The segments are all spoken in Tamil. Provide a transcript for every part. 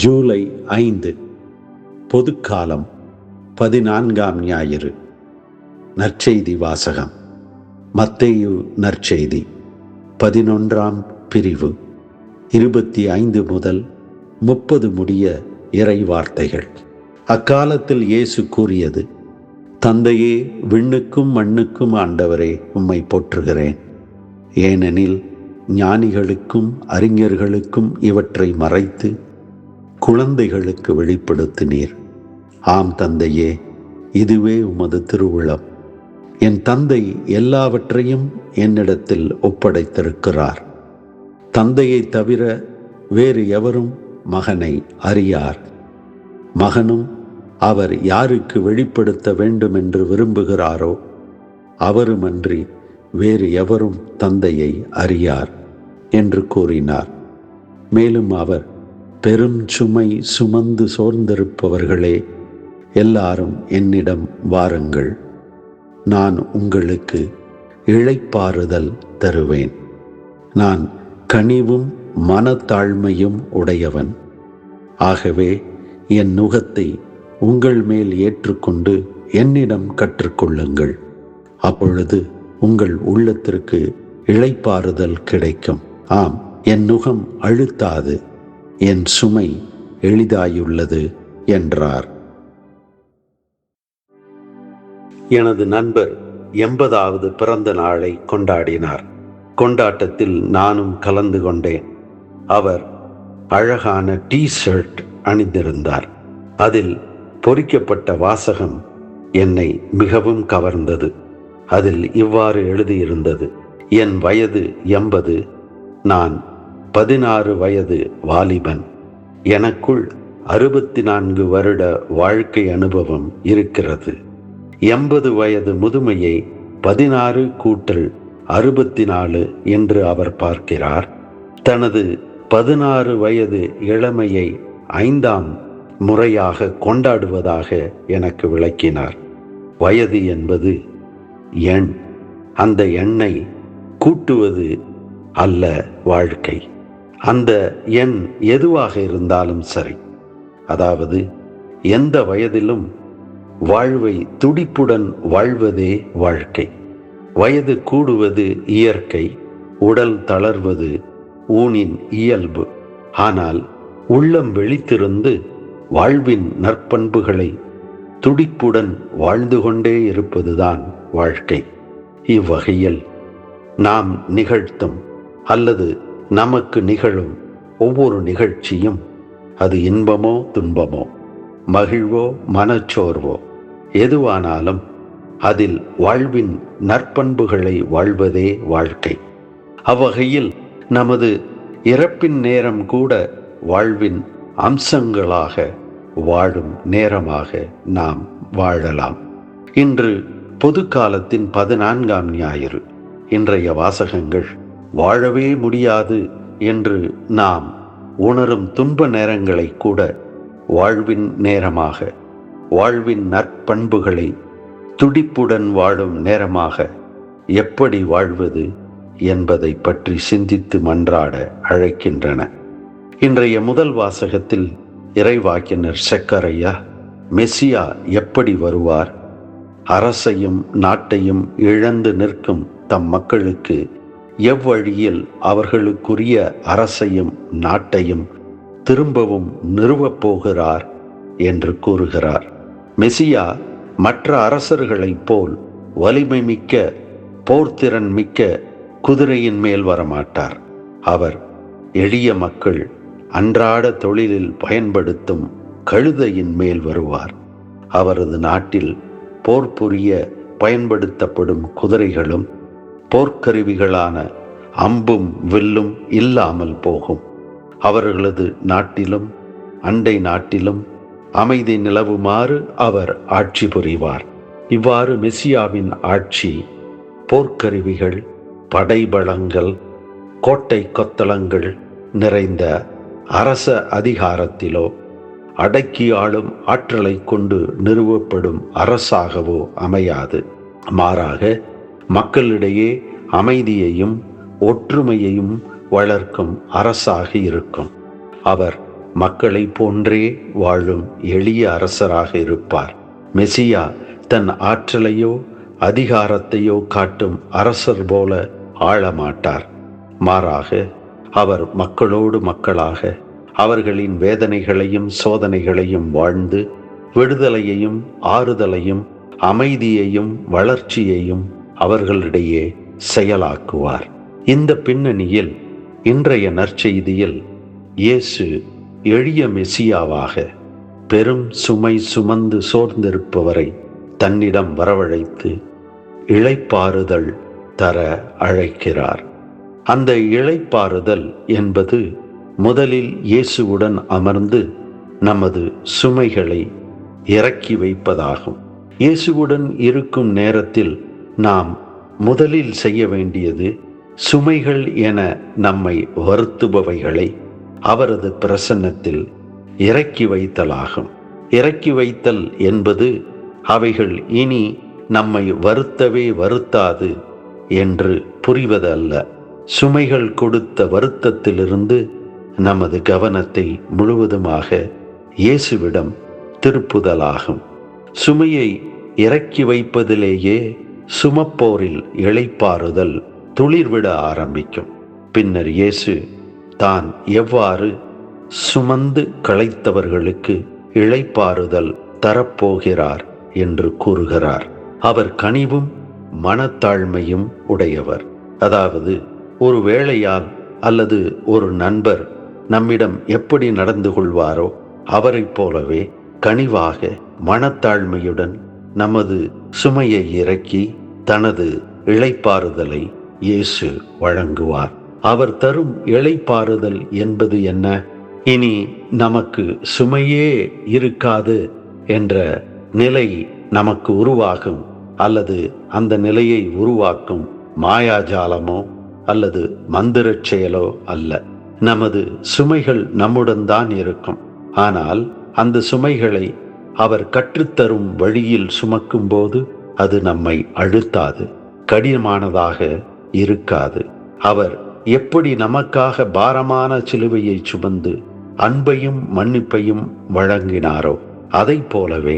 ஜூலை 5 பொதுக்காலம் 14ஆம் ஞாயிறு. நற்செய்தி வாசகம். மத்தேயு நற்செய்தி 11ஆம் பிரிவு 25 முதல் 30 முடிய இறை வார்த்தைகள். அக்காலத்தில் இயேசு கூறியது: தந்தையே, விண்ணுக்கும் மண்ணுக்கும் ஆண்டவரே, உம்மை போற்றுகிறேன். ஏனெனில் ஞானிகளுக்கும் அறிஞர்களுக்கும் இவற்றை மறைத்து குழந்தைகளுக்கு வெளிப்படுத்தினீர். ஆம் தந்தையே, இதுவே உமது திருவுளம். என் தந்தை எல்லாவற்றையும் என்னிடத்தில் ஒப்படைத்திருக்கிறார். தந்தையை தவிர வேறு எவரும் மகனை அறியார். மகனும் அவர் யாருக்கு வெளிப்படுத்த வேண்டும் என்று விரும்புகிறாரோ அவருமன்றி வேறு எவரும் தந்தையை அறியார் என்று கூறினார். மேலும் அவர், பெரும் சுமை சுமந்து சோர்ந்திருப்பவர்களே, எல்லாரும் என்னிடம் வாருங்கள், நான் உங்களுக்கு இளைப்பாறுதல் தருவேன். நான் கனிவும் மனத்தாழ்மையும் உடையவன். ஆகவே என் நுகத்தை உங்கள் மேல் ஏற்றுக்கொண்டு என்னிடம் கற்றுக்கொள்ளுங்கள். அப்பொழுது உங்கள் உள்ளத்திற்கு இளைப்பாறுதல் கிடைக்கும். ஆம், என் நுகம் அழுத்தாது, என் சுமை எளிதாயுள்ளது என்றார். எனது நண்பர் 80வது பிறந்த நாளை கொண்டாடினார். கொண்டாட்டத்தில் நானும் கலந்து கொண்டேன். அவர் அழகான டி-ஷர்ட் அணிந்திருந்தார். அதில் பொறிக்கப்பட்ட வாசகம் என்னை மிகவும் கவர்ந்தது. அதில் இவ்வாறு எழுதியிருந்தது: என் வயது 80, நான் 16 வயது வாலிபன். எனக்குள் 64 வருட வாழ்க்கை அனுபவம் இருக்கிறது. 80 வயது முதுமையை 16 கூட்டல் 64 என்று அவர் பார்க்கிறார். தனது 16 வயது இளமையை 5ஆம் முறையாக கொண்டாடுவதாக எனக்கு விளக்கினார். வயது என்பது எண். அந்த எண்ணை கூட்டுவது அல்ல வாழ்க்கை. அந்த எண் எதுவாக இருந்தாலும் சரி, அதாவது எந்த வயதிலும் வாழ்வை துடிப்புடன் வாழ்வதே வாழ்க்கை. வயது கூடுவது இயற்கை, உடல் தளர்வது ஊனின் இயல்பு. ஆனால் உள்ளம் விழித்திருந்து வாழ்வின் நற்பண்புகளை துடிப்புடன் வாழ்ந்து கொண்டே இருப்பதுதான் வாழ்க்கை. இவ்வகையில் நாம் நிகழ்த்தும் அல்லது நமக்கு நிகழும் ஒவ்வொரு நிகழ்ச்சியும், அது இன்பமோ துன்பமோ, மகிழ்வோ மனச்சோர்வோ, எதுவானாலும் அதில் வாழ்வின் நற்பண்புகளை வாழ்வதே வாழ்க்கை. அவ்வகையில் நமது இறப்பின் நேரம் கூட வாழ்வின் அம்சங்களாக வாழும் நேரமாக நாம் வாழலாம். இன்று பொதுக்காலத்தின் 14ஆம் ஞாயிறு. இன்றைய வாசகங்கள் வாழவே முடியாது என்று நாம் உணரும் துன்ப நேரங்களை கூட வாழ்வின் நேரமாக, வாழ்வின் நற்பண்புகளை துடிப்புடன் வாழும் நேரமாக எப்படி வாழ்வது என்பதை பற்றி சிந்தித்து மன்றாட அழைக்கின்றன. இன்றைய முதல் வாசகத்தில் இறைவாக்கினர் செக்கரையா மெசியா எப்படி வருவார், அரசையும் நாட்டையும் இழந்து நிற்கும் தம் மக்களுக்கு எவ்வழியில் அவர்களுக்குரிய அரசையும் நாட்டையும் திரும்பவும் நிறுவப் போகிறார் என்று கூறுகிறார். மெசியா மற்ற அரசர்களைப் போல் வலிமை மிக்க, போர்த்திறன் மிக்க குதிரையின் மேல் வரமாட்டார். அவர் எளிய மக்கள் அன்றாட தொழிலில் பயன்படுத்தும் கழுதையின் மேல் வருவார். அவரது நாட்டில் போர் புரிய பயன்படுத்தப்படும் குதிரைகளும் போர்க்கருவிகளான அம்பும் வில்லும் இல்லாமல் போகும். அவர்களது நாட்டிலும் அண்டை நாட்டிலும் அமைதி நிலவுமாறு அவர் ஆட்சி புரிவார். இவ்வாறு மெசியாவின் ஆட்சி போர்க்கருவிகள், படைபலங்கள், கோட்டை கொத்தளங்கள் நிறைந்த அரச அதிகாரத்திலோ அடக்கி ஆளும் ஆற்றலை கொண்டு நிறுவப்படும் அரசாகவோ அமையாது. மாறாக மக்களிடையே அமைதியையும் ஒற்றுமையையும் வளர்க்கும் அரசாக இருக்கும். அவர் மக்களை போன்றே வாழும் எளிய அரசராக இருப்பார். மெசியா தன் ஆற்றலையோ அதிகாரத்தையோ காட்டும் அரசர் போல ஆளமாட்டார். மாறாக அவர் மக்களோடு மக்களாக அவர்களின் வேதனைகளையும் சோதனைகளையும் வாழ்ந்து விடுதலையையும் ஆறுதலையும் அமைதியையும் வளர்ச்சியையும் அவர்களிடையே செயலாக்குவார். இந்த பின்னணியில் இன்றைய நற்செய்தியில் இயேசு எளிய மெசியாவாக பெரும் சுமை சுமந்து சோர்ந்திருப்பவரை தன்னிடம் வரவழைத்து இளைப்பாறுதல் தர அழைக்கிறார். அந்த இளைப்பாறுதல் என்பது முதலில் இயேசுவுடன் அமர்ந்து நமது சுமைகளை இறக்கி வைப்பதாகும். இயேசுவுடன் இருக்கும் நேரத்தில் நாம் முதலில் செய்ய வேண்டியது சுமைகள் என நம்மை வருத்துபவைகளை அவரது பிரசன்னத்தில் இறக்கி வைத்தலாகும். இறக்கி வைத்தல் என்பது அவைகள் இனி நம்மை வருத்தவே வருத்தாது என்று புரிவது அல்ல. சுமைகள் கொடுத்த வருத்தத்திலிருந்து நமது கவனத்தை முழுவதுமாக இயேசுவிடம் திருப்புதலாகும். சுமையை இறக்கி வைப்பதிலேயே சுமப்போரில் இளைப்பாறுதல் துளிர்விட ஆரம்பிக்கும். பின்னர் இயேசு தான் எவ்வாறு சுமந்து களைத்தவர்களுக்கு இளைப்பாறுதல் தரப்போகிறார் என்று கூறுகிறார். அவர் கனிவும் மனத்தாழ்மையும் உடையவர். அதாவது ஒரு வேளையால் அல்லது ஒரு நண்பர் நம்மிடம் எப்படி நடந்து கொள்வாரோ அவரைப் போலவே கனிவாக மனத்தாழ்மையுடன் நமது சுமையை இறக்கி தனது இளைப்பாறுதலை இயேசு வழங்குவார். அவர் தரும் இளைப்பாறுதல் என்பது என்ன? இனி நமக்கு சுமையே இருக்காது என்ற நிலை நமக்கு உருவாகும் அல்லது அந்த நிலையை உருவாக்கும் மாயாஜாலமோ அல்லது மந்திரச் செயலோ அல்ல. நமது சுமைகள் நம்முடன் தான் இருக்கும். ஆனால் அந்த சுமைகளை அவர் கற்றுத்தரும் வழியில் சுமக்கும் போது அது நம்மை அழுத்தாது, கடினமானதாக இருக்காது. அவர் எப்படி நமக்காக பாரமான சிலுவையை சுமந்து அன்பையும் மன்னிப்பையும் வழங்கினாரோ அதை போலவே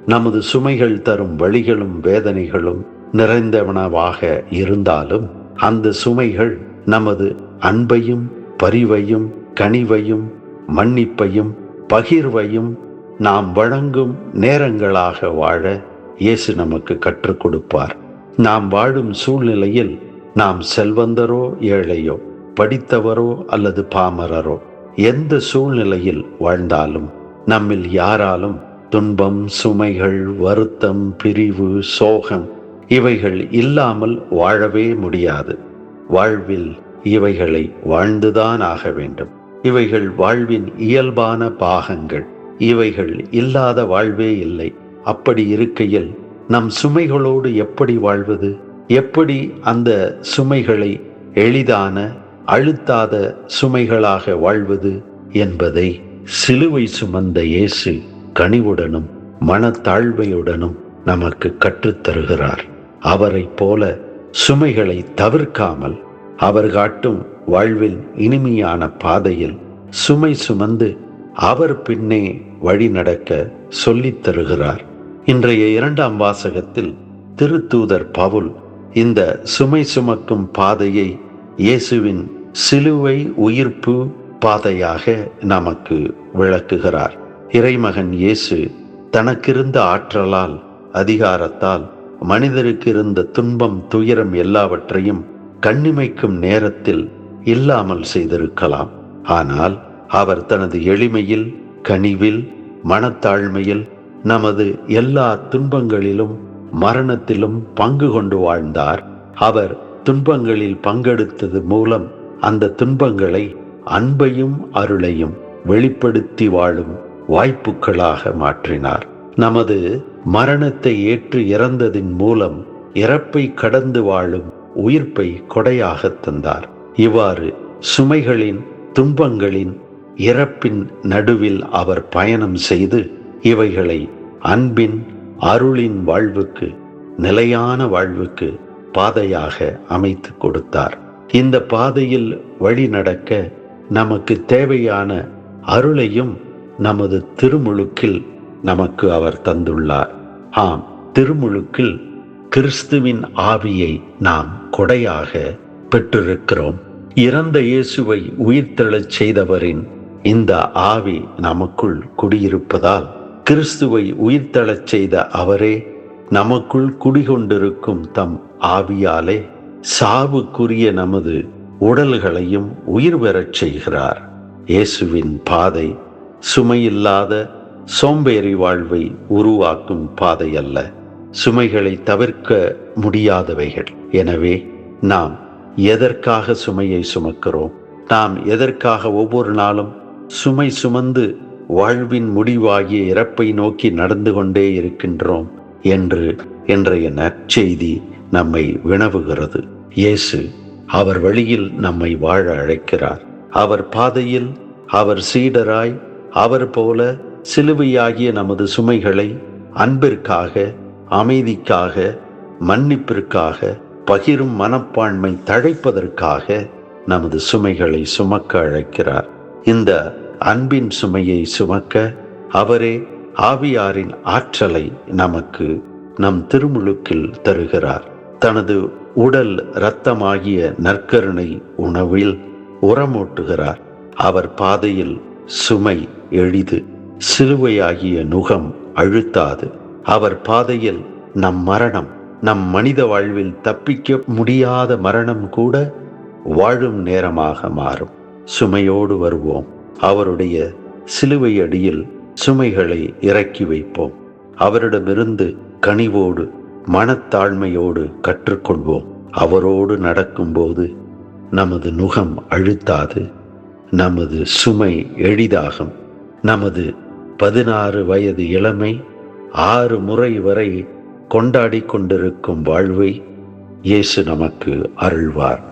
நமது சுமைகள் தரும் வழிகளும் வேதனைகளும் நிறைந்தவனவாக இருந்தாலும் அந்த சுமைகள் நமது அன்பையும் பரிவையும் கனிவையும் மன்னிப்பையும் பகிர்வையும் நாம் வழங்கும் நேரங்களாக வாழ இயேசு நமக்கு கற்றுக் கொடுப்பார். நாம் வாழும் சூழ்நிலையில் நாம் செல்வந்தரோ ஏழையோ, படித்தவரோ அல்லது பாமரரோ, எந்த சூழ்நிலையில் வாழ்ந்தாலும் நம்மில் யாராலும் துன்பம், சுமைகள், வருத்தம், பிரிவு, சோகம் இவைகள் இல்லாமல் வாழவே முடியாது. வாழ்வில் இவைகளை வாழ்ந்துதான் ஆக வேண்டும். இவைகள் வாழ்வின் இயல்பான பாகங்கள். இவைகள் இல்லாத வாழ்வே இல்லை. அப்படி இருக்கையில் நம் சுமைகளோடு எப்படி வாழ்வது? எப்படி அந்த சுமைகளை எளிதான அழுத்தாத சுமைகளாக வாழ்வது என்பதை சிலுவை சுமந்த இயேசு கனிவுடனும் மனத்தாழ்மையுடனும் நமக்கு கற்றுத்தருகிறார். அவரைப் போல சுமைகளை தவிர்க்காமல் அவர் காட்டும் வாழ்வில் இனிமையான பாதையில் சுமை சுமந்து அவர் பின்னே வழி நடக்க சொல்லித் தருகிறார். இன்றைய 2ஆம் வாசகத்தில் திருத்தூதர் பவுல் இந்த சுமை சுமக்கும் பாதையை இயேசுவின் சிலுவை உயிர்ப்பு பாதையாக நமக்கு விளக்குகிறார். இறைமகன் இயேசு தனக்கிருந்த ஆற்றலால், அதிகாரத்தால் மனிதருக்கு இருந்த துன்பம், துயரம் எல்லாவற்றையும் கண்ணிமைக்கும் நேரத்தில் இல்லாமல் செய்திருக்கலாம். ஆனால் அவர் தனது எளிமையில், கனிவில், மனத்தாழ்மையில் நமது எல்லா துன்பங்களிலும் மரணத்திலும் பங்கு கொண்டு வாழ்ந்தார். அவர் துன்பங்களில் பங்கெடுத்தது மூலம் அந்த துன்பங்களை அன்பையும் அருளையும் வெளிப்படுத்தி வாழும் வாய்ப்புகளாக மாற்றினார். நமது மரணத்தை ஏற்று இறந்ததின் மூலம் இறப்பை கடந்து வாழும் உயிர்ப்பை கொடையாக தந்தார். இவ்வாறு சுமைகளின், துன்பங்களின், இறப்பின் நடுவில் அவர் பயணம் செய்து இவைகளை அன்பின், அருளின் வாழ்வுக்கு, நிலையான வாழ்வுக்கு பாதையாக அமைத்து கொடுத்தார். இந்த பாதையில் வழி நடக்க நமக்கு தேவையான அருளையும் நமது திருமுழுக்கில் நமக்கு அவர் தந்துள்ளார். ஆம், திருமுழுக்கில் கிறிஸ்துவின் ஆவியை நாம் கொடையாக பெற்றிருக்கிறோம். இறந்த இயேசுவை உயிர்த்தெழச் செய்தவரின் இந்த ஆவி நமக்குள் குடியிருப்பதால் கிறிஸ்துவை உயிர்த்தெழச் செய்த அவரே நமக்குள் குடிகொண்டிருக்கும் தம் ஆவியாலே சாவுக்குரிய நமது உடல்களையும் உயிர் பெறச் செய்கிறார். இயேசுவின் பாதை சுமையில்லாத சோம்பேறி வாழ்வை உருவாக்கும் பாதை அல்ல, சுமைகளை தவிர்க்க முடியாதவைகள். எனவே நாம் எதற்காக சுமையை சுமக்கிறோம்? நாம் எதற்காக ஒவ்வொரு நாளும் சுமை சுமந்து வாழ்வின் முடிவாகிய இறப்பை நோக்கி நடந்து கொண்டே இருக்கின்றோம் என்று இன்றைய நற்செய்தி நம்மை வினவுகிறது. இயேசு அவர் வழியில் நம்மை வாழ அழைக்கிறார். அவர் பாதையில் அவர் சீடராய் அவர் போல சிலுவையாகிய நமது சுமைகளை அன்பிற்காக, அமைதிக்காக, மன்னிப்பிற்காக, பகிரும் மனப்பான்மை தழைப்பதற்காக நமது சுமைகளை சுமக்க அழைக்கிறார். இந்த அன்பின் சுமையை சுமக்க அவரே ஆவியாரின் ஆற்றலை நமக்கு நம் திருமுழுக்கில் தருகிறார். தனது உடல் இரத்தமாகிய நற்கருணை உணவில் உரமூட்டுகிறார். அவர் பாதையில் சுமை எளிது, சிலுவையாகிய நுகம் அழுத்தாது. அவர் பாதையில் நம் மரணம், நம் மனித வாழ்வில் தப்பிக்க முடியாத மரணம் கூட வாழும் நேரமாக மாறும். சுமையோடு வருவோம். அவருடைய சிலுவை அடியில் சுமைகளை இறக்கி வைப்போம். அவரிடமிருந்து கனிவோடு மனத்தாழ்மையோடு கற்றுக்கொள்வோம். அவரோடு நடக்கும்போது நமது நுகம் அழுத்தாது, நமது சுமை எளிதாகும். நமது 16 வயது இளமை 6 முறை வரை கொண்டாடி கொண்டிருக்கும் வாழ்வை இயேசு நமக்கு அருள்வார்.